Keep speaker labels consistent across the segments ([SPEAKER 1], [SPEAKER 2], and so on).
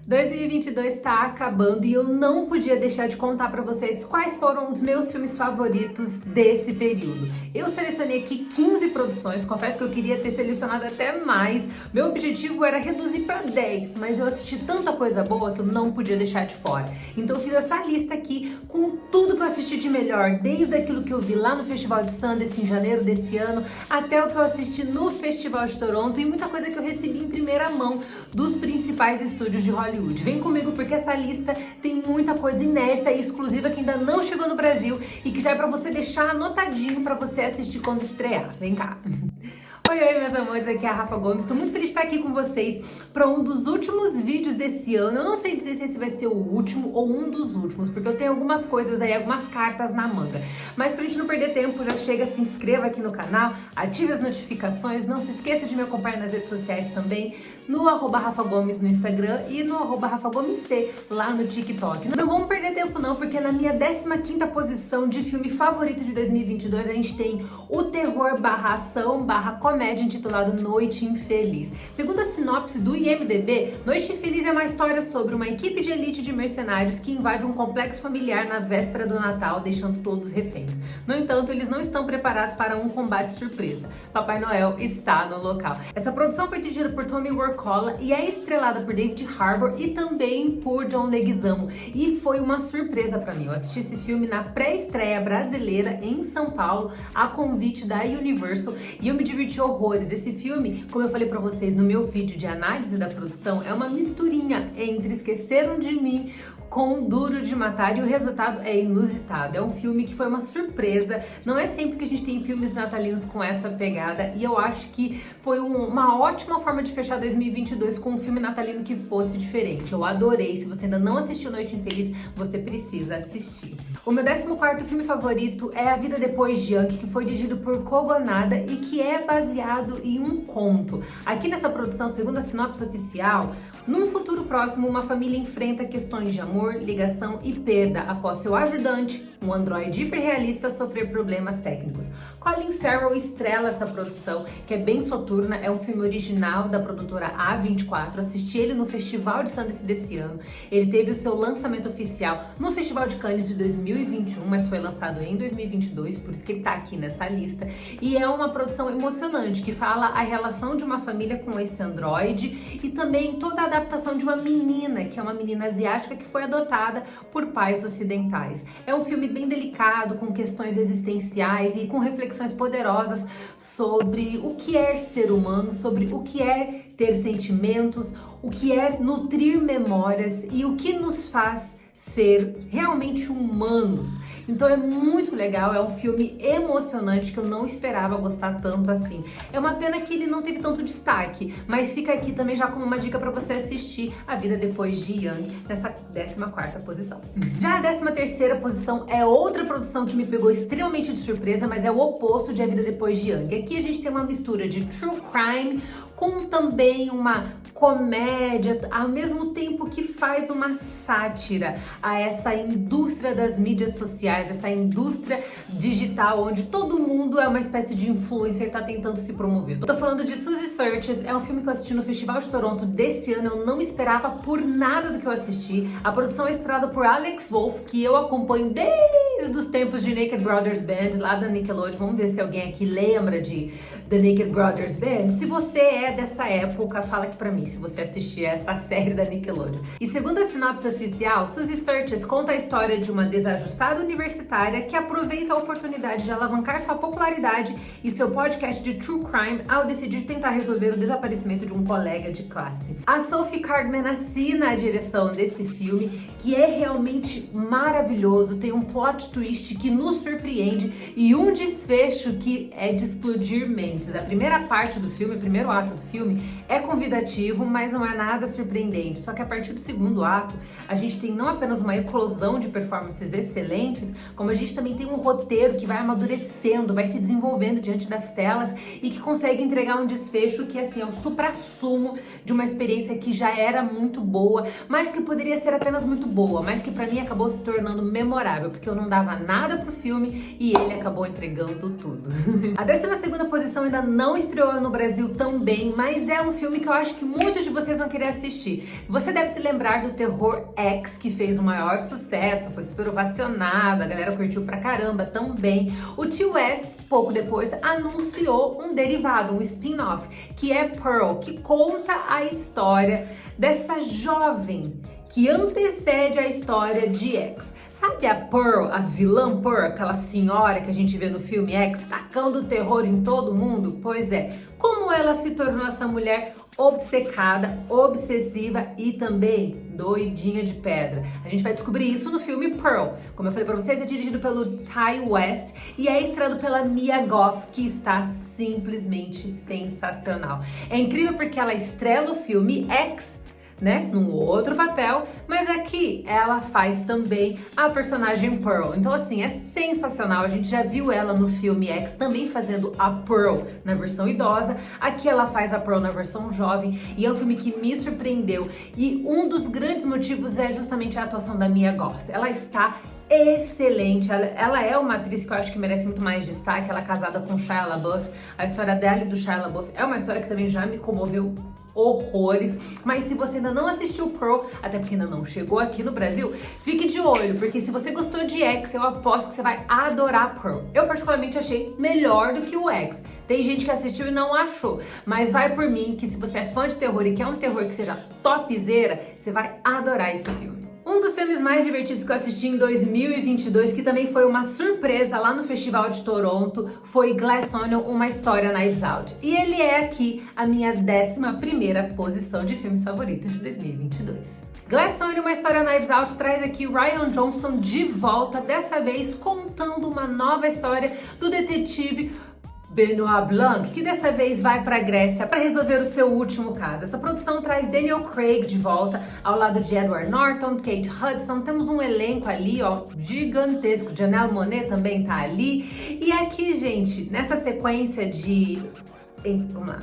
[SPEAKER 1] 2022 está acabando e eu não podia deixar de contar para vocês quais foram os meus filmes favoritos desse período. Eu selecionei aqui 15 produções, confesso que eu queria ter selecionado até mais. Meu objetivo era reduzir para 10, mas eu assisti tanta coisa boa que eu não podia deixar de fora. Então eu fiz essa lista aqui com tudo que eu assisti de melhor, desde aquilo que eu vi lá no Festival de Sundance em janeiro desse ano, até o que eu assisti no Festival de Toronto e muita coisa que eu recebi em primeira mão dos principais estúdios de Hollywood. Vem comigo porque essa lista tem muita coisa inédita e exclusiva que ainda não chegou no Brasil e que já é pra você deixar anotadinho pra você assistir quando estrear. Vem cá! Oi, meus amores, aqui é a Rafa Gomes. Tô muito feliz de estar aqui com vocês para um dos últimos vídeos desse ano. Eu não sei dizer se esse vai ser o último ou um dos últimos, porque eu tenho algumas coisas aí, algumas cartas na manga. Mas pra gente não perder tempo, já chega, se inscreva aqui no canal, ative as notificações, não se esqueça de me acompanhar nas redes sociais também, no @Rafa Gomes no Instagram e no @Rafa Gomes C lá no TikTok. Não vamos perder tempo não, porque na minha 15ª posição de filme favorito de 2022 a gente tem o terror / ação / comédia intitulado Noite Infeliz. Segundo a sinopse do IMDb, Noite Infeliz é uma história sobre uma equipe de elite de mercenários que invade um complexo familiar na véspera do Natal, deixando todos reféns. No entanto, eles não estão preparados para um combate surpresa. Papai Noel está no local. Essa produção foi dirigida por Tommy Wirkola e é estrelada por David Harbour e também por John Leguizamo. E foi uma surpresa para mim. Eu assisti esse filme na pré-estreia brasileira em São Paulo, a convite da Universal, e eu me diverti horrores. Esse filme, como eu falei pra vocês no meu vídeo de análise da produção, é uma misturinha entre Esqueceram de Mim com Duro de Matar e o resultado é inusitado. É um filme que foi uma surpresa. Não é sempre que a gente tem filmes natalinos com essa pegada e eu acho que foi uma ótima forma de fechar 2022 com um filme natalino que fosse diferente. Eu adorei. Se você ainda não assistiu Noite Infeliz, você precisa assistir. O meu 14º filme favorito é A Vida Depois de Yang, que foi dirigido por Kogonada e que é baseado em um conto. Aqui nessa produção, segundo a sinopse oficial, num futuro próximo, uma família enfrenta questões de amor, ligação e perda após seu ajudante, um androide hiperrealista, sofrer problemas técnicos. Colin Farrell estrela essa produção, que é bem soturna, é um filme original da produtora A24, assisti ele no Festival de Sundance desse ano, ele teve o seu lançamento oficial no Festival de Cannes de 2021, mas foi lançado em 2022, por isso que ele tá aqui nessa lista, e é uma produção emocionante, que fala a relação de uma família com esse androide e também toda a adaptação de uma menina, que é uma menina asiática que foi adotada por pais ocidentais. É um filme bem delicado, com questões existenciais e com reflexões poderosas sobre o que é ser humano, sobre o que é ter sentimentos, o que é nutrir memórias e o que nos faz ser realmente humanos. Então é muito legal, é um filme emocionante que eu não esperava gostar tanto assim. É uma pena que ele não teve tanto destaque, mas fica aqui também já como uma dica para você assistir A Vida Depois de Yang, nessa 14ª posição. Já a 13ª posição é outra produção que me pegou extremamente de surpresa, mas é o oposto de A Vida Depois de Yang. Aqui a gente tem uma mistura de true crime com também uma comédia, ao mesmo tempo que faz uma sátira a essa indústria das mídias sociais, essa indústria digital, onde todo mundo é uma espécie de influencer, tá tentando se promover. Eu tô falando de Suzy Searches, é um filme que eu assisti no Festival de Toronto desse ano, eu não esperava por nada do que eu assisti. A produção é estrelada por Alex Wolff, que eu acompanho desde os tempos de Naked Brothers Band, lá da Nickelodeon. Vamos ver se alguém aqui lembra de The Naked Brothers Band. Se você é dessa época, fala aqui pra mim, se você assistir essa série da Nickelodeon. E segundo a sinopse oficial, Suzy Searches conta a história de uma desajustada universitária que aproveita a oportunidade de alavancar sua popularidade e seu podcast de true crime ao decidir tentar resolver o desaparecimento de um colega de classe. A Sophie Cardman assina a direção desse filme, que é realmente maravilhoso, tem um plot twist que nos surpreende e um desfecho que é de explodir mentes. A primeira parte do filme, o primeiro ato do filme, é convidativo, mas não é nada surpreendente. Só que a partir do segundo ato, a gente tem não apenas uma eclosão de performances excelentes, como a gente também tem um roteiro que vai amadurecendo, vai se desenvolvendo diante das telas e que consegue entregar um desfecho que, assim, é o suprassumo de uma experiência que já era muito boa, mas que poderia ser apenas muito boa, mas que pra mim acabou se tornando memorável, porque eu não dava nada pro filme e ele acabou entregando tudo. A 12ª posição ainda não estreou no Brasil tão bem, mas é um filme que eu acho que muitos de vocês vão querer assistir. Você deve se lembrar lugar do terror X, que fez o maior sucesso, foi super ovacionado, a galera curtiu pra caramba também, o TOS, pouco depois, anunciou um derivado, um spin-off, que é Pearl, que conta a história dessa jovem que antecede a história de X. Sabe a Pearl, a vilã Pearl, aquela senhora que a gente vê no filme X, tacando terror em todo mundo? Pois é, como ela se tornou essa mulher obcecada, obsessiva e também doidinha de pedra. A gente vai descobrir isso no filme Pearl. Como eu falei pra vocês, é dirigido pelo Ty West e é estrelado pela Mia Goth, que está simplesmente sensacional. É incrível porque ela estrela o filme X, né, num outro papel, mas aqui ela faz também a personagem Pearl. Então assim, é sensacional. A gente já viu ela no filme X também fazendo a Pearl na versão idosa. Aqui ela faz a Pearl na versão jovem e é um filme que me surpreendeu. E um dos grandes motivos é justamente a atuação da Mia Goth. Ela está excelente, ela é uma atriz que eu acho que merece muito mais destaque. Ela é casada com Shia LaBeouf. A história dela e do Shia LaBeouf é uma história que também já me comoveu horrores, mas se você ainda não assistiu Pearl, até porque ainda não chegou aqui no Brasil, fique de olho, porque se você gostou de X, eu aposto que você vai adorar Pearl. Eu particularmente achei melhor do que o X. Tem gente que assistiu e não achou, mas vai por mim que se você é fã de terror e quer um terror que seja topzera, você vai adorar esse filme. Um dos filmes mais divertidos que eu assisti em 2022, que também foi uma surpresa lá no Festival de Toronto, foi Glass Onion, Uma História Knives Out. E ele é aqui a minha 11ª posição de filmes favoritos de 2022. Glass Onion, Uma História Knives Out traz aqui Rian Johnson de volta, dessa vez contando uma nova história do detetive Benoit Blanc, que dessa vez vai para a Grécia para resolver o seu último caso. Essa produção traz Daniel Craig de volta, ao lado de Edward Norton, Kate Hudson. Temos um elenco ali, ó, gigantesco. Janelle Monáe também tá ali. E aqui, gente, nessa sequência de... Vamos lá.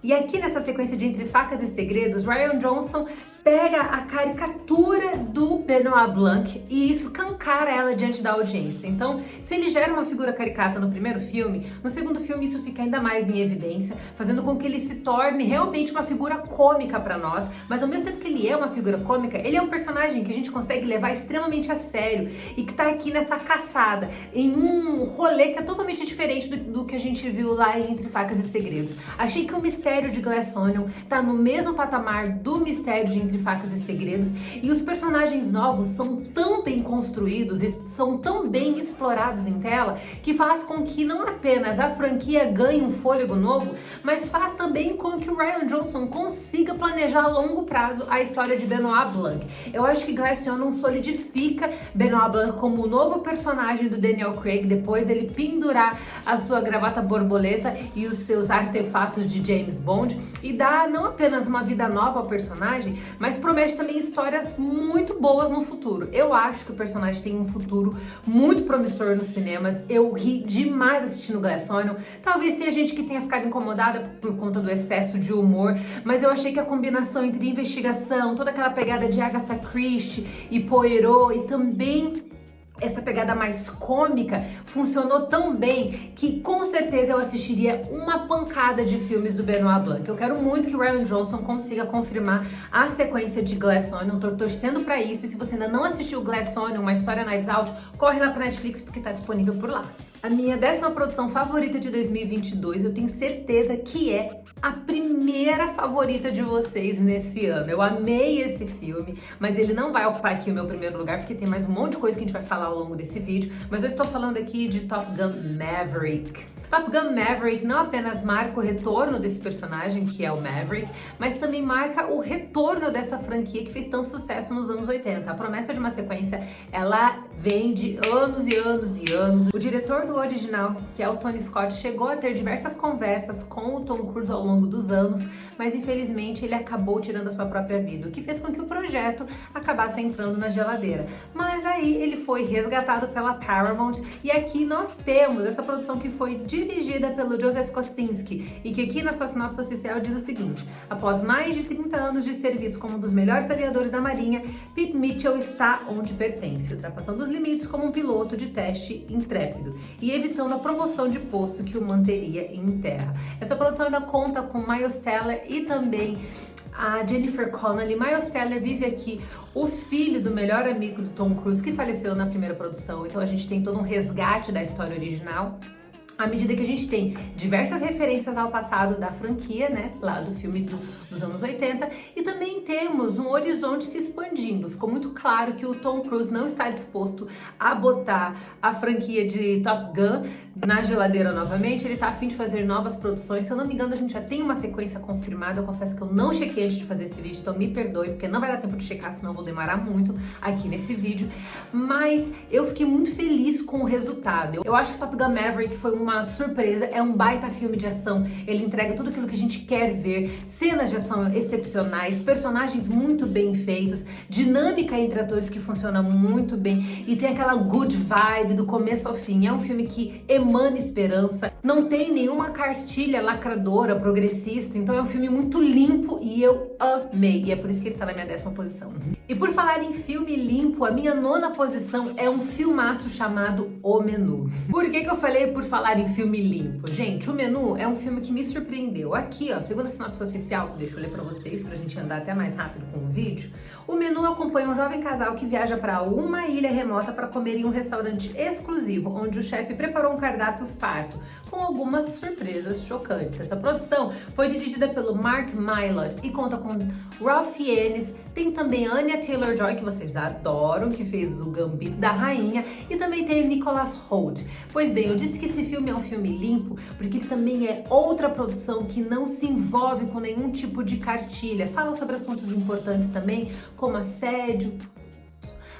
[SPEAKER 1] E aqui nessa sequência de Entre Facas e Segredos, Rian Johnson pega a caricatura do Benoit Blanc e escancara ela diante da audiência. Então, se ele já era uma figura caricata no primeiro filme, no segundo filme isso fica ainda mais em evidência, fazendo com que ele se torne realmente uma figura cômica para nós, mas ao mesmo tempo que ele é uma figura cômica, ele é um personagem que a gente consegue levar extremamente a sério e que tá aqui nessa caçada, em um rolê que é totalmente diferente do que a gente viu lá em Entre Facas e Segredos. Achei que o mistério de Glass Onion tá no mesmo patamar do mistério de Entre Facas e Segredos, e os personagens novos são tão bem construídos e são tão bem explorados em tela que faz com que não apenas a franquia ganhe um fôlego novo, mas faz também com que o Rian Johnson consiga planejar a longo prazo a história de Benoit Blanc. Eu acho que Glass Onion solidifica Benoit Blanc como o novo personagem do Daniel Craig, depois ele pendurar a sua gravata borboleta e os seus artefatos de James Bond, e dá não apenas uma vida nova ao personagem, mas promete também histórias muito boas no futuro. Eu acho que o personagem tem um futuro muito promissor nos cinemas. Eu ri demais assistindo Glass Onion. Talvez tenha gente que tenha ficado incomodada por conta do excesso de humor, mas eu achei que a combinação entre investigação, toda aquela pegada de Agatha Christie e Poirot e também essa pegada mais cômica funcionou tão bem que com certeza eu assistiria uma pancada de filmes do Benoit Blanc. Eu quero muito que o Rian Johnson consiga confirmar a sequência de Glass Onion, tô torcendo pra isso, e se você ainda não assistiu Glass Onion, Uma História Knives Out, corre lá pra Netflix porque tá disponível por lá. A minha 10ª produção favorita de 2022, eu tenho certeza que é a primeira favorita de vocês nesse ano. Eu amei esse filme, mas ele não vai ocupar aqui o meu primeiro lugar, porque tem mais um monte de coisa que a gente vai falar ao longo desse vídeo, mas eu estou falando aqui de Top Gun Maverick. Top Gun Maverick não apenas marca o retorno desse personagem, que é o Maverick, mas também marca o retorno dessa franquia que fez tanto sucesso nos anos 80. A promessa de uma sequência, ela vem de anos e anos e anos. O diretor do original, que é o Tony Scott, chegou a ter diversas conversas com o Tom Cruise ao longo dos anos, mas infelizmente ele acabou tirando a sua própria vida, o que fez com que o projeto acabasse entrando na geladeira. Mas aí ele foi resgatado pela Paramount, e aqui nós temos essa produção que foi dirigida pelo Joseph Kosinski e que aqui na sua sinopse oficial diz o seguinte: após mais de 30 anos de serviço como um dos melhores aviadores da Marinha, Pete Mitchell está onde pertence, ultrapassando os limites como um piloto de teste intrépido e evitando a promoção de posto que o manteria em terra. Essa produção ainda conta com Miles Teller e também a Jennifer Connelly. Miles Teller vive aqui o filho do melhor amigo do Tom Cruise, que faleceu na primeira produção, então a gente tem todo um resgate da história original. À medida que a gente tem diversas referências ao passado da franquia, né, lá do filme dos anos 80, e também temos um horizonte se expandindo. Ficou muito claro que o Tom Cruise não está disposto a botar a franquia de Top Gun na geladeira novamente, ele tá a fim de fazer novas produções. Se eu não me engano, a gente já tem uma sequência confirmada. Eu confesso que eu não chequei antes de fazer esse vídeo, então me perdoe, porque não vai dar tempo de checar, senão eu vou demorar muito aqui nesse vídeo. Mas eu fiquei muito feliz com o resultado. Eu acho que Top Gun Maverick foi uma surpresa, é um baita filme de ação, ele entrega tudo aquilo que a gente quer ver, cenas de ação excepcionais, personagens muito bem feitos, dinâmica entre atores que funciona muito bem e tem aquela good vibe do começo ao fim. É um filme que emana esperança, não tem nenhuma cartilha lacradora, progressista, então é um filme muito limpo e eu amei, e é por isso que ele tá na minha 10ª posição. E por falar em filme limpo, a minha 9ª posição é um filmaço chamado O Menu. Por que eu falei por falar em filme limpo? Gente, O Menu é um filme que me surpreendeu. Aqui, ó, segundo a sinopse oficial, deixa eu ler pra vocês, pra gente andar até mais rápido com o vídeo. O Menu acompanha um jovem casal que viaja para uma ilha remota para comer em um restaurante exclusivo, onde o chefe preparou um cardápio farto, com algumas surpresas chocantes. Essa produção foi dirigida pelo Mark Mylod e conta com Ralph Fiennes, tem também Anya Taylor-Joy, que vocês adoram, que fez o Gambito da Rainha, e também tem Nicholas Hoult. Pois bem, eu disse que esse filme é um filme limpo, porque ele também é outra produção que não se envolve com nenhum tipo de cartilha. Fala sobre assuntos importantes também, como assédio,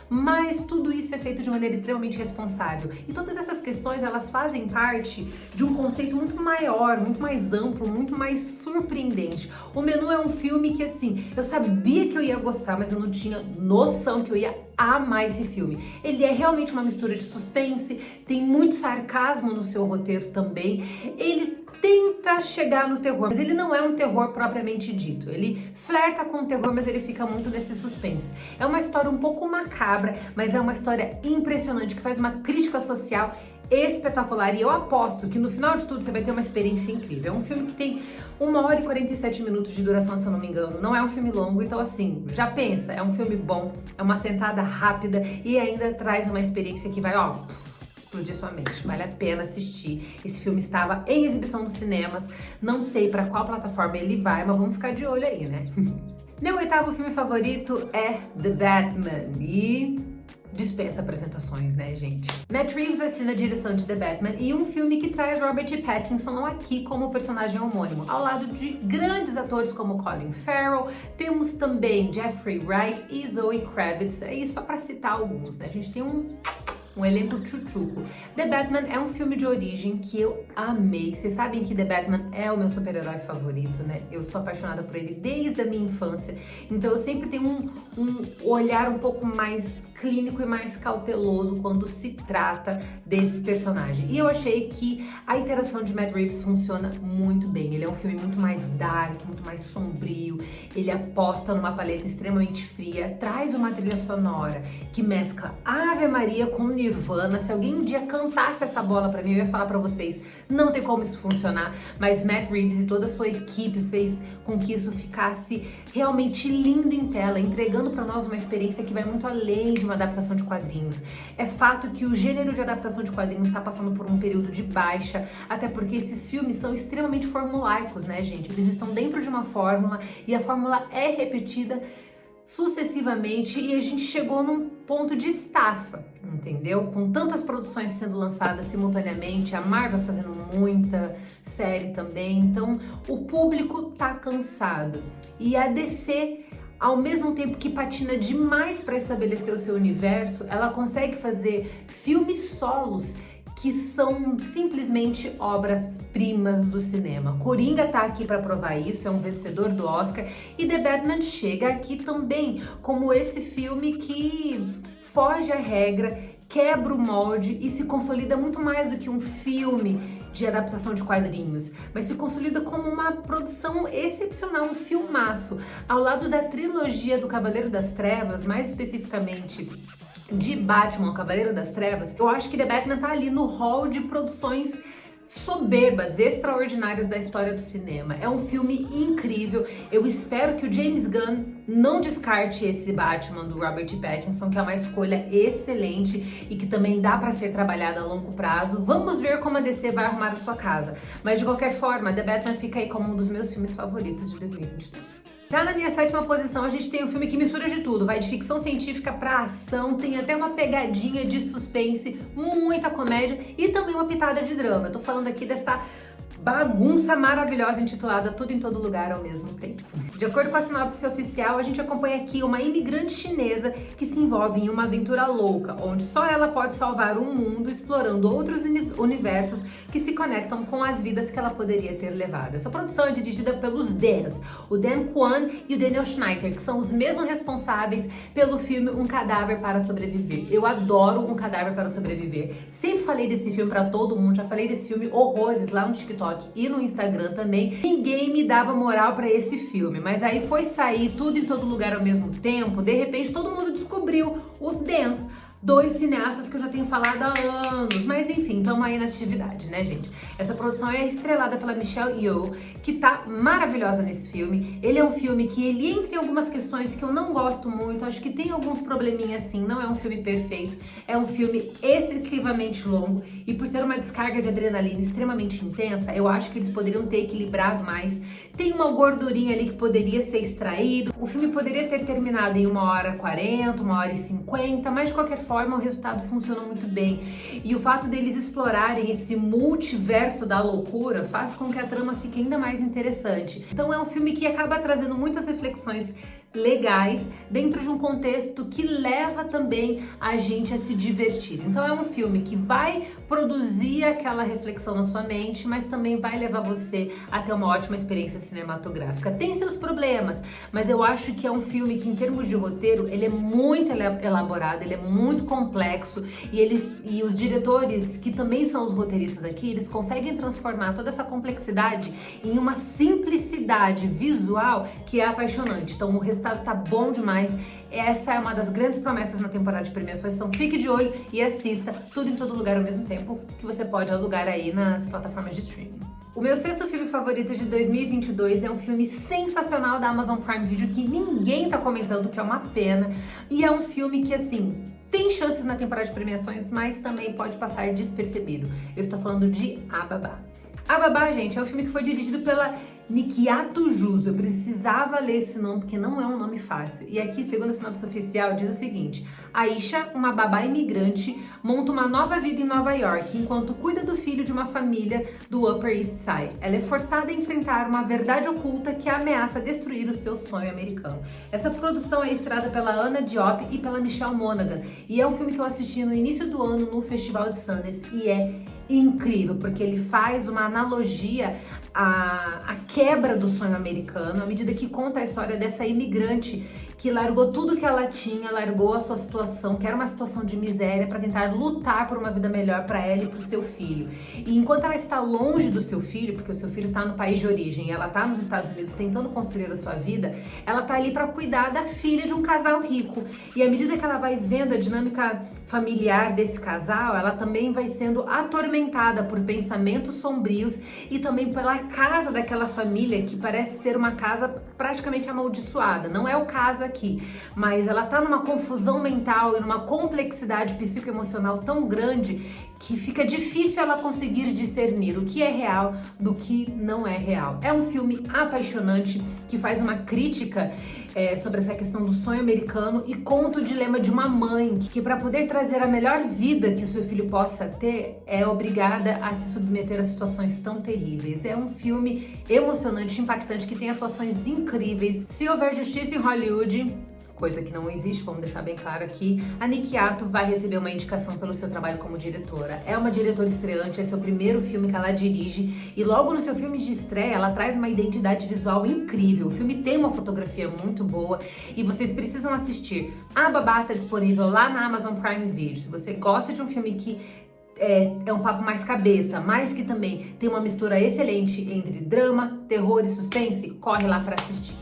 [SPEAKER 1] mas tudo isso é feito de maneira extremamente responsável. E todas essas questões, elas fazem parte de um conceito muito maior, muito mais amplo, muito mais surpreendente. O Menu é um filme que, assim, eu sabia que eu ia gostar, mas eu não tinha noção que eu ia amar esse filme. Ele é realmente uma mistura de suspense, tem muito sarcasmo no seu roteiro também. Ele tenta chegar no terror, mas ele não é um terror propriamente dito. Ele flerta com o terror, mas ele fica muito nesse suspense. É uma história um pouco macabra, mas é uma história impressionante, que faz uma crítica social espetacular, e eu aposto que no final de tudo você vai ter uma experiência incrível. É um filme que tem 1h e 47 minutos de duração, se eu não me engano. Não é um filme longo, então assim, já pensa, é um filme bom, é uma sentada rápida e ainda traz uma experiência que vai, ó, explodir sua mente. Vale a pena assistir. Esse filme estava em exibição nos cinemas. Não sei pra qual plataforma ele vai, mas vamos ficar de olho aí, né? Meu 8º filme favorito é The Batman. E dispensa apresentações, né, gente? Matt Reeves assina a direção de The Batman, e um filme que traz Robert Pattinson aqui como personagem homônimo, ao lado de grandes atores como Colin Farrell. Temos também Jeffrey Wright e Zoe Kravitz, aí só pra citar alguns, né? A gente tem um elenco tchutchuco. The Batman é um filme de origem que eu amei. Vocês sabem que The Batman é o meu super-herói favorito, né? Eu sou apaixonada por ele desde a minha infância. Então eu sempre tenho um olhar um pouco mais clínico e mais cauteloso quando se trata desse personagem. E eu achei que a interação de Matt Reeves funciona muito bem. Ele é um filme muito mais dark, muito mais sombrio. Ele aposta numa paleta extremamente fria, traz uma trilha sonora que mescla Ave Maria com Nirvana. Se alguém um dia cantasse essa bola pra mim, eu ia falar pra vocês, não tem como isso funcionar, mas Matt Reeves e toda a sua equipe fez com que isso ficasse realmente lindo em tela, entregando pra nós uma experiência que vai muito além de uma adaptação de quadrinhos. É fato que o gênero de adaptação de quadrinhos está passando por um período de baixa, até porque esses filmes são extremamente formulaicos, né, gente? Eles estão dentro de uma fórmula e a fórmula é repetida sucessivamente, e a gente chegou num ponto de estafa, entendeu? Com tantas produções sendo lançadas simultaneamente, a Marvel fazendo muita série também, então o público tá cansado. E a DC, ao mesmo tempo que patina demais para estabelecer o seu universo, ela consegue fazer filmes solos que são simplesmente obras-primas do cinema. Coringa tá aqui para provar isso, é um vencedor do Oscar, e The Batman chega aqui também como esse filme que foge à regra, quebra o molde e se consolida muito mais do que um filme de adaptação de quadrinhos, mas se consolida como uma produção excepcional, um filmaço, ao lado da trilogia do Cavaleiro das Trevas, mais especificamente de Batman, o Cavaleiro das Trevas. Eu acho que The Batman tá ali no hall de produções soberbas, extraordinárias da história do cinema. É um filme incrível. Eu espero que o James Gunn não descarte esse Batman do Robert Pattinson, que é uma escolha excelente e que também dá para ser trabalhada a longo prazo. Vamos ver como a DC vai arrumar a sua casa. Mas de qualquer forma, The Batman fica aí como um dos meus filmes favoritos de 2022. Já na minha sétima posição, a gente tem um filme que mistura de tudo, vai de ficção científica pra ação, tem até uma pegadinha de suspense, muita comédia e também uma pitada de drama. Eu tô falando aqui dessa bagunça maravilhosa intitulada Tudo em Todo Lugar ao Mesmo Tempo. De acordo com a sinopse oficial, a gente acompanha aqui uma imigrante chinesa que se envolve em uma aventura louca, onde só ela pode salvar o mundo explorando outros universos que se conectam com as vidas que ela poderia ter levado. Essa produção é dirigida pelos Dans, o Dan Kwan e o Daniel Schneider, que são os mesmos responsáveis pelo filme Um Cadáver para Sobreviver. Eu adoro Um Cadáver para Sobreviver. Sempre falei desse filme pra todo mundo, já falei desse filme horrores lá no TikTok e no Instagram também. Ninguém me dava moral pra esse filme, mas aí foi sair Tudo em Todo Lugar ao Mesmo Tempo, de repente todo mundo descobriu os Dans. Dois cineastas que eu já tenho falado há anos, mas enfim, estamos aí na atividade, né, gente? Essa produção é estrelada pela Michelle Yeoh, que tá maravilhosa nesse filme. Ele é um filme que ele entra em algumas questões que eu não gosto muito, acho que tem alguns probleminhas assim, não é um filme perfeito, é um filme excessivamente longo e por ser uma descarga de adrenalina extremamente intensa, eu acho que eles poderiam ter equilibrado mais. Tem uma gordurinha ali que poderia ser extraído, o filme poderia ter terminado em 1h40, 1h50, mas de qualquer forma o resultado funciona muito bem. E o fato deles explorarem esse multiverso da loucura faz com que a trama fique ainda mais interessante. Então é um filme que acaba trazendo muitas reflexões legais dentro de um contexto que leva também a gente a se divertir. Então é um filme que vai produzir aquela reflexão na sua mente, mas também vai levar você a ter uma ótima experiência cinematográfica. Tem seus problemas, mas eu acho que é um filme que, em termos de roteiro, ele é muito elaborado, ele é muito complexo e os diretores, que também são os roteiristas aqui, eles conseguem transformar toda essa complexidade em uma simplicidade visual que é apaixonante. Então o resultado tá bom demais. Essa é uma das grandes promessas na temporada de premiações, então fique de olho e assista Tudo em Todo Lugar ao Mesmo Tempo, que você pode alugar aí nas plataformas de streaming. O meu sexto filme favorito de 2022 é um filme sensacional da Amazon Prime Video que ninguém tá comentando, que é uma pena, e é um filme que, assim, tem chances na temporada de premiações, mas também pode passar despercebido. Eu estou falando de A Babá. A Babá, gente, é um filme que foi dirigido pela Nikiatu Juso. Eu precisava ler esse nome porque não é um nome fácil. E aqui, segundo a sinopse oficial, diz o seguinte: Aisha, uma babá imigrante, monta uma nova vida em Nova York enquanto cuida do filho de uma família do Upper East Side. Ela é forçada a enfrentar uma verdade oculta que ameaça destruir o seu sonho americano. Essa produção é estrelada pela Anna Diop e pela Michelle Monaghan. E é um filme que eu assisti no início do ano no Festival de Sundance e é incrível, porque ele faz uma analogia à quebra do sonho americano, à medida que conta a história dessa imigrante que largou tudo que ela tinha, largou a sua situação, que era uma situação de miséria, para tentar lutar por uma vida melhor para ela e para o seu filho. E enquanto ela está longe do seu filho, porque o seu filho está no país de origem e ela está nos Estados Unidos tentando construir a sua vida, ela está ali para cuidar da filha de um casal rico. E à medida que ela vai vendo a dinâmica familiar desse casal, ela também vai sendo atormentada por pensamentos sombrios e também pela casa daquela família que parece ser uma casa praticamente amaldiçoada. Não é o caso aqui, mas ela tá numa confusão mental e numa complexidade psicoemocional tão grande que fica difícil ela conseguir discernir o que é real do que não é real. É um filme apaixonante que faz uma crítica sobre essa questão do sonho americano e conta o dilema de uma mãe que para poder trazer a melhor vida que o seu filho possa ter, é obrigada a se submeter a situações tão terríveis. É um filme emocionante, impactante, que tem atuações incríveis. Se houver justiça em Hollywood, coisa que não existe, vamos deixar bem claro aqui, a Nikiatu vai receber uma indicação pelo seu trabalho como diretora. É uma diretora estreante, esse é o primeiro filme que ela dirige e logo no seu filme de estreia ela traz uma identidade visual incrível. O filme tem uma fotografia muito boa e vocês precisam assistir. A Babá está disponível lá na Amazon Prime Video. Se você gosta de um filme que é um papo mais cabeça, mas que também tem uma mistura excelente entre drama, terror e suspense, corre lá para assistir.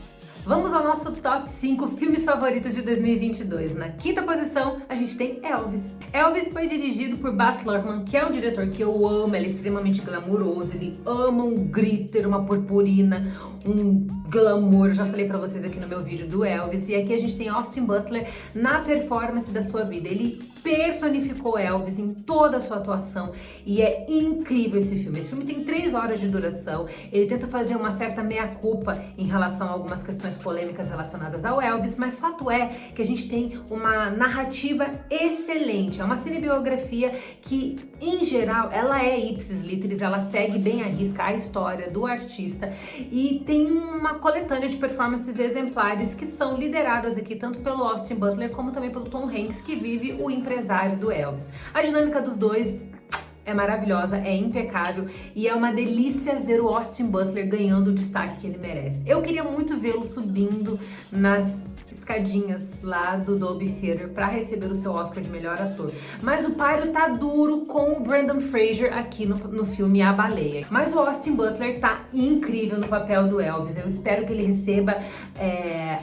[SPEAKER 1] Vamos ao nosso top 5 filmes favoritos de 2022. Na quinta posição, a gente tem Elvis. Elvis foi dirigido por Baz Luhrmann, que é um diretor que eu amo. Ele é extremamente glamouroso, ele ama um glitter, uma purpurina, um glamour. Eu já falei pra vocês aqui no meu vídeo do Elvis. E aqui a gente tem Austin Butler na performance da sua vida. Ele personificou Elvis em toda a sua atuação e é incrível esse filme. Esse filme tem 3 horas de duração. Ele tenta fazer uma certa meia-culpa em relação a algumas questões polêmicas relacionadas ao Elvis, mas fato é que a gente tem uma narrativa excelente. É uma cinebiografia que, em geral, ela é ipsis literis, ela segue bem à risca a história do artista e tem uma coletânea de performances exemplares que são lideradas aqui tanto pelo Austin Butler como também pelo Tom Hanks, que vive o empresário do Elvis. A dinâmica dos dois é maravilhosa, é impecável e é uma delícia ver o Austin Butler ganhando o destaque que ele merece. Eu queria muito vê-lo subindo nas escadinhas lá do Dolby Theatre para receber o seu Oscar de melhor ator. Mas o páreo tá duro com o Brendan Fraser aqui no filme A Baleia. Mas o Austin Butler tá incrível no papel do Elvis. Eu espero que ele receba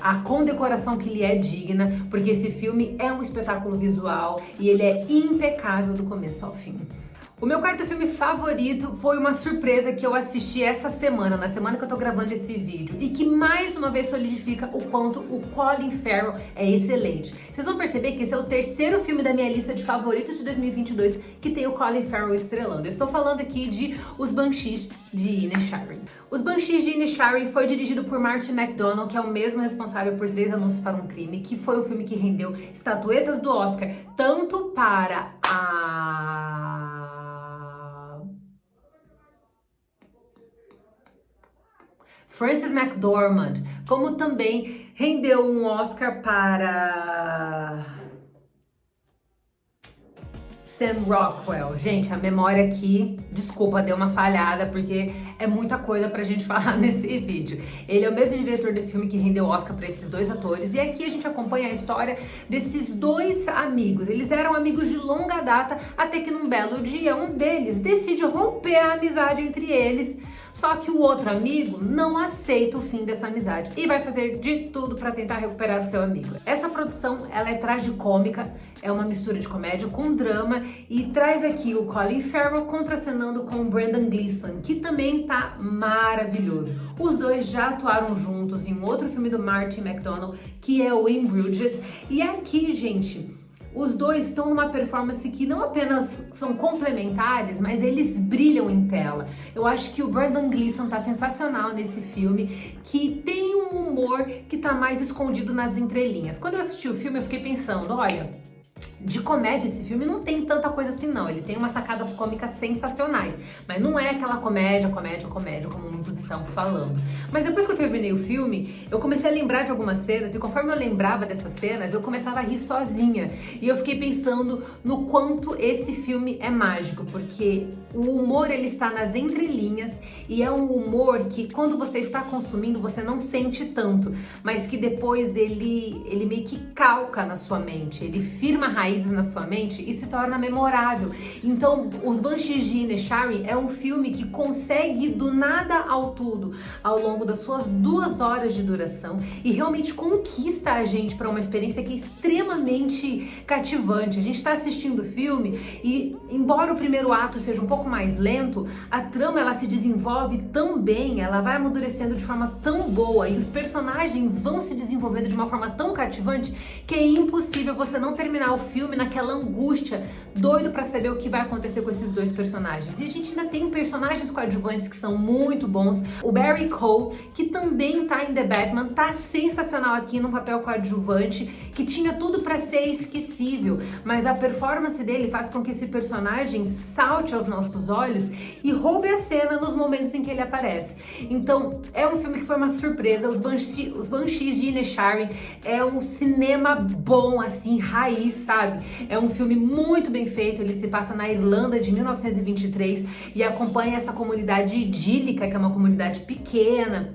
[SPEAKER 1] a condecoração que lhe é digna, porque esse filme é um espetáculo visual e ele é impecável do começo ao fim. O meu quarto filme favorito foi uma surpresa que eu assisti essa semana, na semana que eu tô gravando esse vídeo, e que mais uma vez solidifica o quanto o Colin Farrell é excelente. Vocês vão perceber que esse é o terceiro filme da minha lista de favoritos de 2022 que tem o Colin Farrell estrelando. Eu estou falando aqui de Os Banshees de Inisherin. Os Banshees de Inisherin foi dirigido por Martin McDonagh, que é o mesmo responsável por 3 Anúncios para um Crime, que foi um filme que rendeu estatuetas do Oscar tanto para Frances McDormand, como também rendeu um Oscar para Sam Rockwell. Gente, a memória aqui, desculpa, deu uma falhada, porque é muita coisa pra gente falar nesse vídeo. Ele é o mesmo diretor desse filme que rendeu o Oscar pra esses 2 atores, e aqui a gente acompanha a história desses 2 amigos. Eles eram amigos de longa data, até que num belo dia, um deles decide romper a amizade entre eles. Só que o outro amigo não aceita o fim dessa amizade e vai fazer de tudo para tentar recuperar o seu amigo. Essa produção, ela é tragicômica, é uma mistura de comédia com drama e traz aqui o Colin Farrell contracenando com o Brendan Gleeson, que também tá maravilhoso. Os dois já atuaram juntos em um outro filme do Martin McDonagh, que é o In Bruges, e aqui, gente, os dois estão numa performance que não apenas são complementares, mas eles brilham em tela. Eu acho que o Brendan Gleeson tá sensacional nesse filme, que tem um humor que tá mais escondido nas entrelinhas. Quando eu assisti o filme, eu fiquei pensando, olha, de comédia esse filme não tem tanta coisa assim não, ele tem umas sacadas cômicas sensacionais, mas não é aquela comédia como muitos estão falando. Mas depois que eu terminei o filme, eu comecei a lembrar de algumas cenas e conforme eu lembrava dessas cenas, eu começava a rir sozinha. E eu fiquei pensando no quanto esse filme é mágico, porque o humor ele está nas entrelinhas e é um humor que quando você está consumindo você não sente tanto, mas que depois ele meio que calca na sua mente, ele firma raízes na sua mente e se torna memorável. Então, Os Banshees de Inisherin é um filme que consegue do nada ao tudo ao longo das suas 2 horas de duração e realmente conquista a gente para uma experiência que é extremamente cativante. A gente está assistindo o filme e, embora o primeiro ato seja um pouco mais lento, a trama ela se desenvolve tão bem, ela vai amadurecendo de forma tão boa e os personagens vão se desenvolvendo de uma forma tão cativante que é impossível você não terminar o filme naquela angústia, doido pra saber o que vai acontecer com esses 2 personagens. E a gente ainda tem personagens coadjuvantes que são muito bons. O Barry Cole, que também tá em The Batman, tá sensacional aqui no papel coadjuvante, que tinha tudo pra ser esquecível, mas a performance dele faz com que esse personagem salte aos nossos olhos e roube a cena nos momentos em que ele aparece. Então, é um filme que foi uma surpresa. Os Banshees de Inisherin é um cinema bom, assim, raiz, sabe? É um filme muito bem feito, ele se passa na Irlanda de 1923 e acompanha essa comunidade idílica, que é uma comunidade pequena,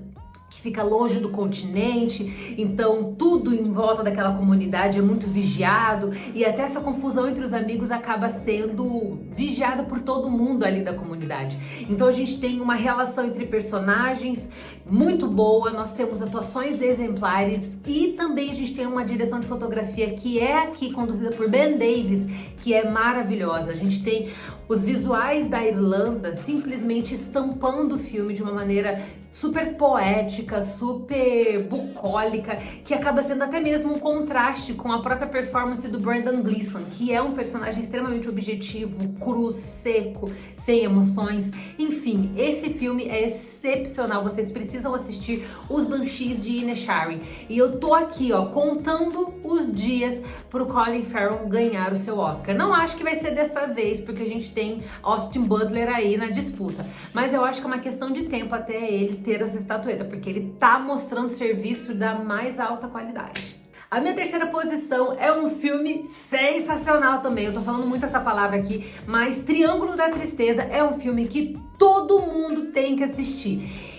[SPEAKER 1] que fica longe do continente, então tudo em volta daquela comunidade é muito vigiado e até essa confusão entre os amigos acaba sendo vigiada por todo mundo ali da comunidade. Então a gente tem uma relação entre personagens muito boa, nós temos atuações exemplares e também a gente tem uma direção de fotografia que é aqui conduzida por Ben Davis, que é maravilhosa. A gente tem os visuais da Irlanda simplesmente estampando o filme de uma maneira super poética, super bucólica, que acaba sendo até mesmo um contraste com a própria performance do Brendan Gleeson, que é um personagem extremamente objetivo, cru, seco, sem emoções. Enfim, esse filme é excepcional, vocês precisam assistir Os Banshees de Inisherin. E eu tô aqui, ó, contando os dias pro Colin Farrell ganhar o seu Oscar. Não acho que vai ser dessa vez, porque a gente tem Austin Butler aí na disputa, mas eu acho que é uma questão de tempo até ele ter essa estatueta, porque ele tá mostrando serviço da mais alta qualidade. A minha terceira posição é um filme sensacional também, eu tô falando muito essa palavra aqui, mas Triângulo da Tristeza é um filme que todo mundo tem que assistir.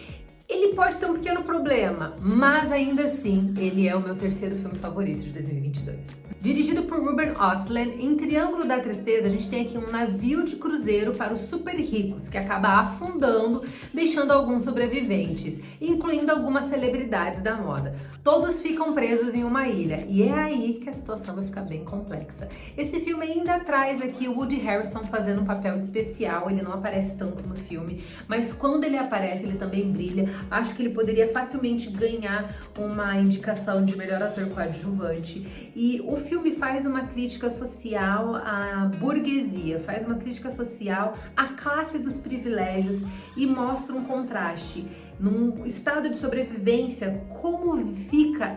[SPEAKER 1] Ele pode ter um pequeno problema, mas ainda assim, ele é o meu terceiro filme favorito de 2022. Dirigido por Ruben Östlund, em Triângulo da Tristeza, a gente tem aqui um navio de cruzeiro para os super ricos, que acaba afundando, deixando alguns sobreviventes, incluindo algumas celebridades da moda. Todos ficam presos em uma ilha, e é aí que a situação vai ficar bem complexa. Esse filme ainda traz aqui o Woody Harrelson fazendo um papel especial, ele não aparece tanto no filme, mas quando ele aparece, ele também brilha. Acho que ele poderia facilmente ganhar uma indicação de melhor ator coadjuvante. E o filme faz uma crítica social à burguesia, faz uma crítica social à classe dos privilégios e mostra um contraste. Num estado de sobrevivência, como fica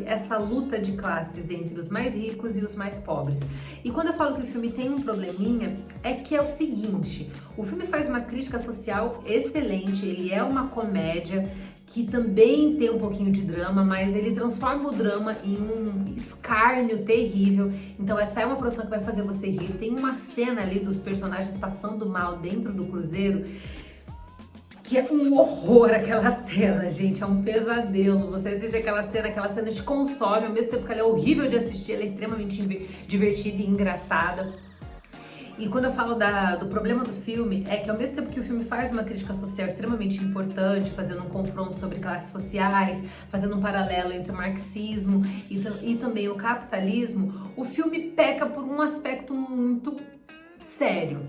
[SPEAKER 1] essa luta de classes entre os mais ricos e os mais pobres. E quando eu falo que o filme tem um probleminha, é que é o seguinte, o filme faz uma crítica social excelente, ele é uma comédia que também tem um pouquinho de drama, mas ele transforma o drama em um escárnio terrível. Então essa é uma produção que vai fazer você rir. Tem uma cena ali dos personagens passando mal dentro do cruzeiro, que é um horror aquela cena, gente, é um pesadelo. Você assiste aquela cena te consome, ao mesmo tempo que ela é horrível de assistir, ela é extremamente divertida e engraçada. E quando eu falo do problema do filme, é que ao mesmo tempo que o filme faz uma crítica social extremamente importante, fazendo um confronto sobre classes sociais, fazendo um paralelo entre o marxismo e também o capitalismo, o filme peca por um aspecto muito sério.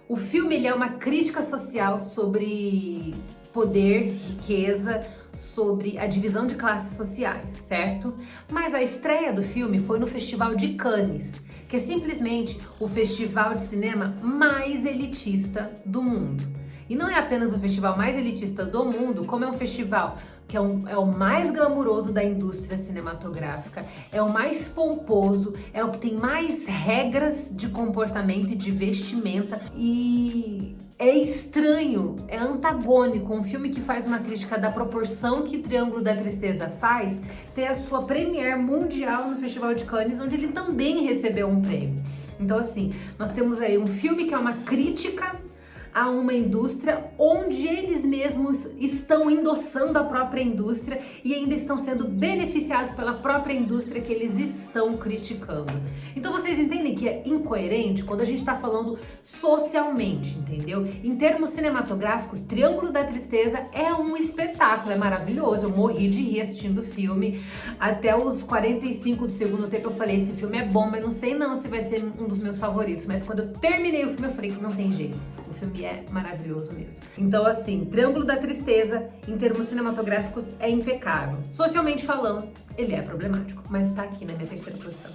[SPEAKER 1] O filme ele é uma crítica social sobre poder, riqueza, sobre a divisão de classes sociais, certo? Mas a estreia do filme foi no Festival de Cannes, que é simplesmente o festival de cinema mais elitista do mundo. E não é apenas o festival mais elitista do mundo, como é um festival que é o mais glamuroso da indústria cinematográfica, é o mais pomposo, é o que tem mais regras de comportamento e de vestimenta, e é estranho, é antagônico, um filme que faz uma crítica da proporção que Triângulo da Tristeza faz, ter a sua premiere mundial no Festival de Cannes, onde ele também recebeu um prêmio. Então assim, nós temos aí um filme que é uma crítica a uma indústria onde eles mesmos estão endossando a própria indústria e ainda estão sendo beneficiados pela própria indústria que eles estão criticando. Então vocês entendem que é incoerente quando a gente está falando socialmente, entendeu? Em termos cinematográficos, Triângulo da Tristeza é um espetáculo, é maravilhoso, eu morri de rir assistindo o filme. Até os 45 do segundo tempo eu falei, esse filme é bom, mas não sei não se vai ser um dos meus favoritos. Mas quando eu terminei o filme eu falei que não tem jeito. O filme é maravilhoso mesmo. Então assim, Triângulo da Tristeza, em termos cinematográficos, é impecável. Socialmente falando, ele é problemático, mas tá aqui na minha terceira posição.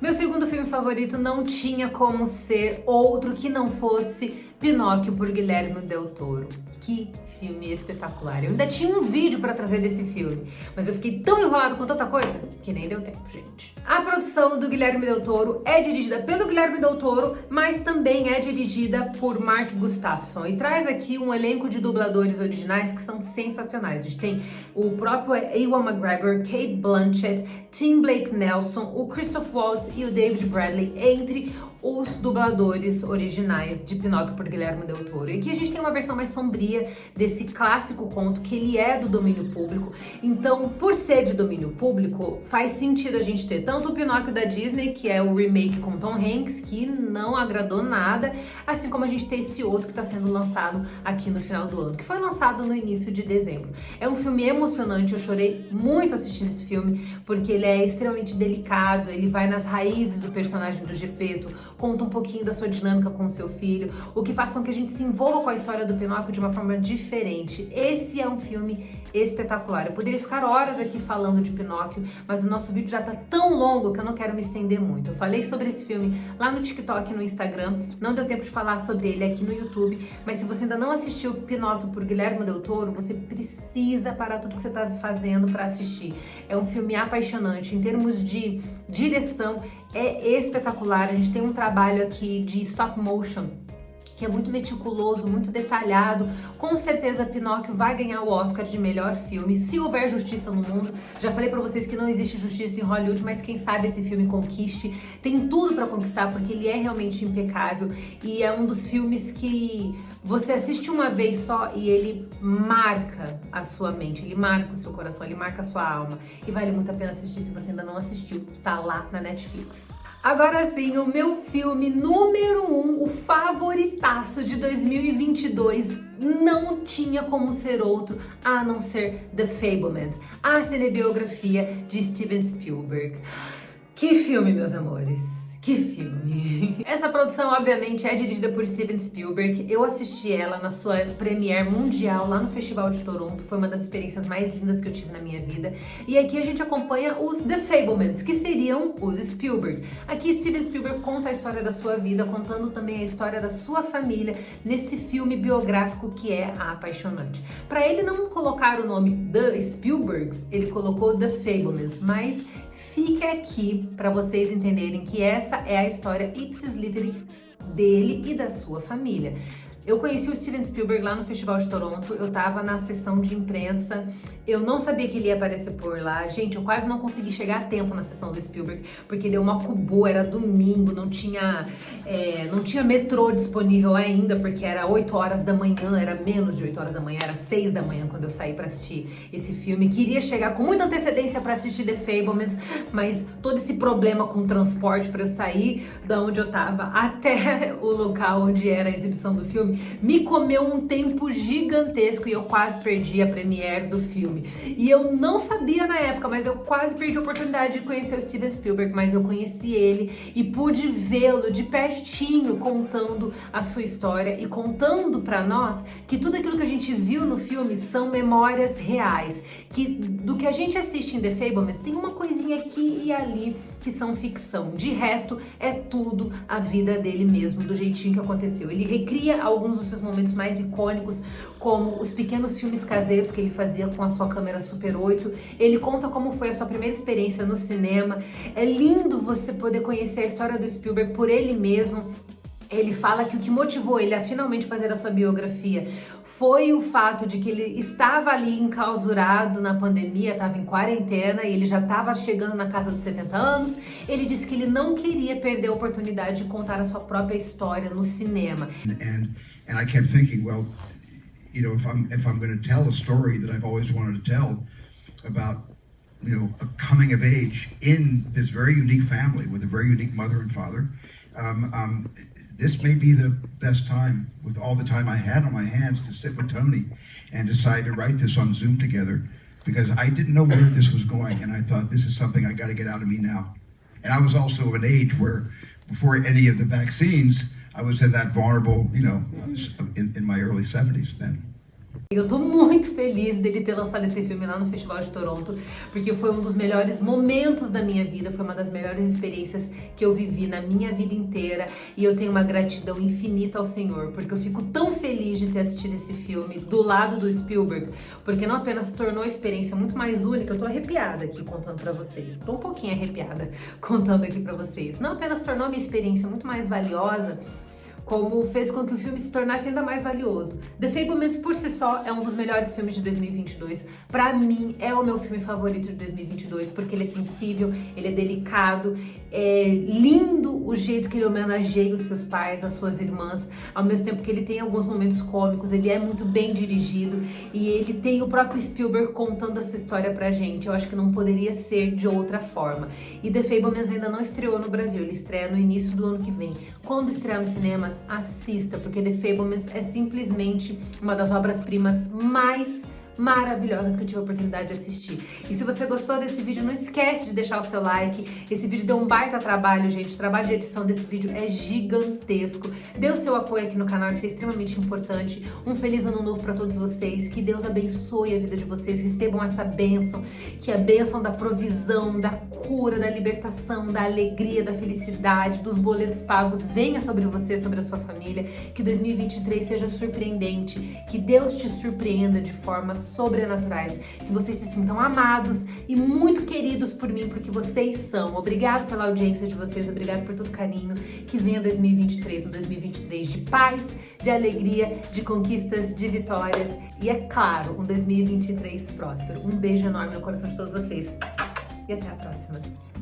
[SPEAKER 1] Meu segundo filme favorito não tinha como ser outro que não fosse Pinóquio por Guilherme Del Toro. Que filme espetacular. Eu ainda tinha um vídeo pra trazer desse filme, mas eu fiquei tão enrolado com tanta coisa que nem deu tempo, gente. A produção do Guilherme Del Toro é dirigida pelo Guilherme Del Toro, mas também é dirigida por Mark Gustafson e traz aqui um elenco de dubladores originais que são sensacionais. A gente tem o próprio Ewan McGregor, Cate Blanchett, Tim Blake Nelson, o Christoph Waltz e o David Bradley, entre os dubladores originais de Pinóquio por Guilherme Del Toro. E aqui a gente tem uma versão mais sombria, autoria desse clássico conto, que ele é do domínio público. Então, por ser de domínio público, faz sentido a gente ter tanto o Pinóquio da Disney, que é o remake com Tom Hanks, que não agradou nada, assim como a gente tem esse outro que está sendo lançado aqui no final do ano, que foi lançado no início de dezembro. É um filme emocionante, eu chorei muito assistindo esse filme, porque ele é extremamente delicado, ele vai nas raízes do personagem do Gepeto, conta um pouquinho da sua dinâmica com o seu filho, o que faz com que a gente se envolva com a história do Pinóquio de uma forma diferente. Esse é um filme espetacular. Eu poderia ficar horas aqui falando de Pinóquio, mas o nosso vídeo já tá tão longo que eu não quero me estender muito. Eu falei sobre esse filme lá no TikTok e no Instagram, não deu tempo de falar sobre ele aqui no YouTube, mas se você ainda não assistiu Pinóquio por Guilherme Del Toro, você precisa parar tudo que você tá fazendo para assistir. É um filme apaixonante, em termos de direção, é espetacular. A gente tem um trabalho aqui de stop motion que é muito meticuloso, muito detalhado. Com certeza Pinóquio vai ganhar o Oscar de melhor filme, se houver justiça no mundo. Já falei pra vocês que não existe justiça em Hollywood, mas quem sabe esse filme conquiste. Tem tudo pra conquistar, porque ele é realmente impecável e é um dos filmes que você assiste uma vez só e ele marca a sua mente, ele marca o seu coração, ele marca a sua alma. E vale muito a pena assistir se você ainda não assistiu, tá lá na Netflix. Agora sim, o meu filme número 1, o favoritaço de 2022, não tinha como ser outro a não ser The Fabelmans, a cinebiografia de Steven Spielberg. Que filme, meus amores! Que filme! Essa produção, obviamente, é dirigida por Steven Spielberg. Eu assisti ela na sua premiere mundial lá no Festival de Toronto. Foi uma das experiências mais lindas que eu tive na minha vida. E aqui a gente acompanha os The Fabelmans, que seriam os Spielberg. Aqui Steven Spielberg conta a história da sua vida, contando também a história da sua família nesse filme biográfico que é apaixonante. Para ele não colocar o nome The Spielbergs, ele colocou The Fabelmans, mas fica aqui para vocês entenderem que essa é a história ipsis literis dele e da sua família. Eu conheci o Steven Spielberg lá no Festival de Toronto, eu tava na sessão de imprensa, eu não sabia que ele ia aparecer por lá. Gente, eu quase não consegui chegar a tempo na sessão do Spielberg, porque deu uma cubu, era domingo, não tinha metrô disponível ainda, porque era 8 horas da manhã, era menos de 8 horas da manhã, era 6 da manhã quando eu saí pra assistir esse filme. Queria chegar com muita antecedência pra assistir The Fabelmans, mas todo esse problema com o transporte pra eu sair da onde eu tava até o local onde era a exibição do filme, me comeu um tempo gigantesco e eu quase perdi a premiere do filme. E eu não sabia na época, mas eu quase perdi a oportunidade de conhecer o Steven Spielberg, mas eu conheci ele e pude vê-lo de pertinho contando a sua história e contando pra nós que tudo aquilo que a gente viu no filme são memórias reais, que do que a gente assiste em The Fabelmans tem uma coisinha aqui e ali que são ficção. De resto, é tudo a vida dele mesmo, do jeitinho que aconteceu. Ele recria alguns dos seus momentos mais icônicos, como os pequenos filmes caseiros que ele fazia com a sua câmera Super 8. Ele conta como foi a sua primeira experiência no cinema. É lindo você poder conhecer a história do Spielberg por ele mesmo. Ele fala que o que motivou ele a finalmente fazer a sua biografia foi o fato de que ele estava ali enclausurado na pandemia, estava em quarentena e ele já estava chegando na casa dos 70 anos. Ele disse que ele não queria perder a oportunidade de contar a sua própria história no cinema.
[SPEAKER 2] And I kept thinking, well, you know, if I'm going to tell a story that I've always wanted to tell about, you know, a coming of age in this very unique family with a very unique mother and father, this may be the best time, with all the time I had on my hands, to sit with Tony and decide to write this on Zoom together, because I didn't know where this was going, and I thought, this is something I got to get out of me now. And I was also of an age where, before any of the vaccines, I was in that vulnerable, you know, in my early 70s then.
[SPEAKER 1] Eu tô muito feliz dele ter lançado esse filme lá no Festival de Toronto, porque foi um dos melhores momentos da minha vida, foi uma das melhores experiências que eu vivi na minha vida inteira, e eu tenho uma gratidão infinita ao Senhor, porque eu fico tão feliz de ter assistido esse filme do lado do Spielberg, porque não apenas tornou a experiência muito mais única, eu tô arrepiada aqui contando pra vocês, tô um pouquinho arrepiada contando aqui pra vocês, não apenas tornou a minha experiência muito mais valiosa, como fez com que o filme se tornasse ainda mais valioso. The Fabelmans, por si só, é um dos melhores filmes de 2022. Pra mim, é o meu filme favorito de 2022, porque ele é sensível, ele é delicado, É lindo o jeito que ele homenageia os seus pais, as suas irmãs, ao mesmo tempo que ele tem alguns momentos cômicos, ele é muito bem dirigido e ele tem o próprio Spielberg contando a sua história pra gente. Eu acho que não poderia ser de outra forma. E The Fabelmans ainda não estreou no Brasil, ele estreia no início do ano que vem. Quando estrear no cinema, assista, porque The Fabelmans é simplesmente uma das obras-primas mais maravilhosas que eu tive a oportunidade de assistir. E se você gostou desse vídeo, não esquece de deixar o seu like. Esse vídeo deu um baita trabalho, gente. O trabalho de edição desse vídeo é gigantesco. Dê o seu apoio aqui no canal, isso é extremamente importante. Um feliz ano novo para todos vocês. Que Deus abençoe a vida de vocês. Recebam essa bênção, que é a bênção da provisão, da cura, da libertação, da alegria, da felicidade, dos boletos pagos venha sobre você, sobre a sua família. Que 2023 seja surpreendente. Que Deus te surpreenda de forma sobrenaturais, que vocês se sintam amados e muito queridos por mim, porque vocês são. Obrigado pela audiência de vocês, obrigado por todo o carinho. Que venha 2023, um 2023 de paz, de alegria, de conquistas, de vitórias e, é claro, um 2023 próspero. Um beijo enorme no coração de todos vocês e até a próxima.